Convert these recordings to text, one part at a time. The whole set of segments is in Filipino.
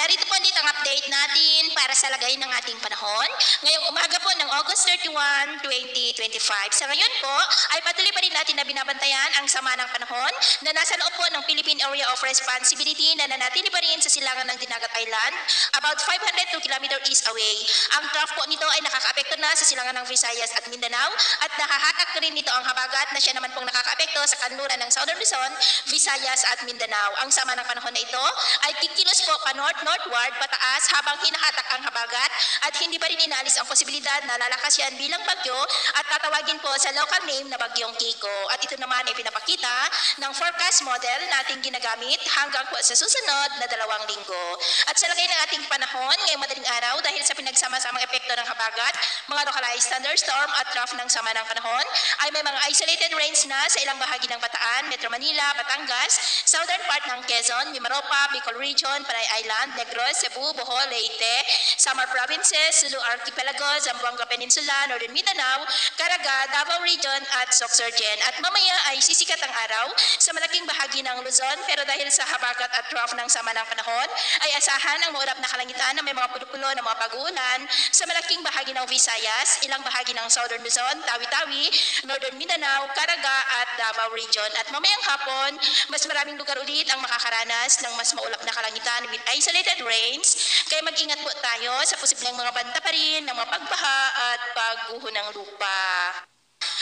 narito po dito ang update natin para sa lagay ng ating panahon. Ngayong umaga po ng August 31, 2025. Sa ngayon po ay patuloy pa rin natin na binabantayan ang sama ng panahon na nasa loob po ng Philippine Area of Responsibility na nanatili pa rin sa silangan ng Dinagat Island, about 502 km east away. Ang trough po nito ay nakakaapekto na sa silangan ng Visayas at Mindanao at nakahatak rin nito ang habagat na siya naman pong nakakaapekto sa kanluran ng Southern Luzon, Visayas at Mindanao. Ang sama ng panahon na ito ay kikilos po pa north-northward pataas habang hinahatak ang habagat at hindi pa rin inalis ang posibilidad na lalakas yan bilang bagyo at tatawagin po sa local name na Bagyong Kiko. At ito naman ay pinapakita ng forecast model nating ginagamit hanggang po sa susunod na 2 linggo. At sa lagay ng ating panahon ngayong madaling araw dahil sa pinagsama-samang epekto ng habagat, mga localized thunderstorm at trough ng sama ng panahon ay may mga isolated rains na sa ilang bahagi ng Bataan, Metro Manila, Batangas, southern part ng Quezon, Mimaropa, Bicol Region, Panay Island, Negros, Cebu, Bohol, Leyte, Samar Provinces, Sulu Archipelago, Zamboanga Peninsula, Northern Mindanao, Caraga, Davao Region at Sorsogon. At mamaya ay sisikat ang araw sa malaking bahagi ng Luzon pero dahil sa habagat at trough ng sama ng panahon ay asahan ang maulap na kalangitan na may mga pulo-pulo na mga pag-uulan sa malaking bahagi ng Visayas, ilang bahagi ng Southern Luzon, Tawi-Tawi, Northern Mindanao, Caraga at Davao Region. At mamayang hapon, mas maraming lugar ulit ang makakaranas ng mas maulap na kalangitan with isolated rains. Kaya mag-ingat po tayo sa posibleng mga banta pa rin ng mga pagbaha at pagguho ng lupa.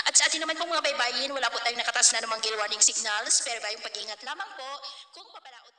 At sa atin naman pong mga baybayin, wala po tayong nakatas na namang gale warning signals, pero bayong pag-ingat lamang po kung papalaot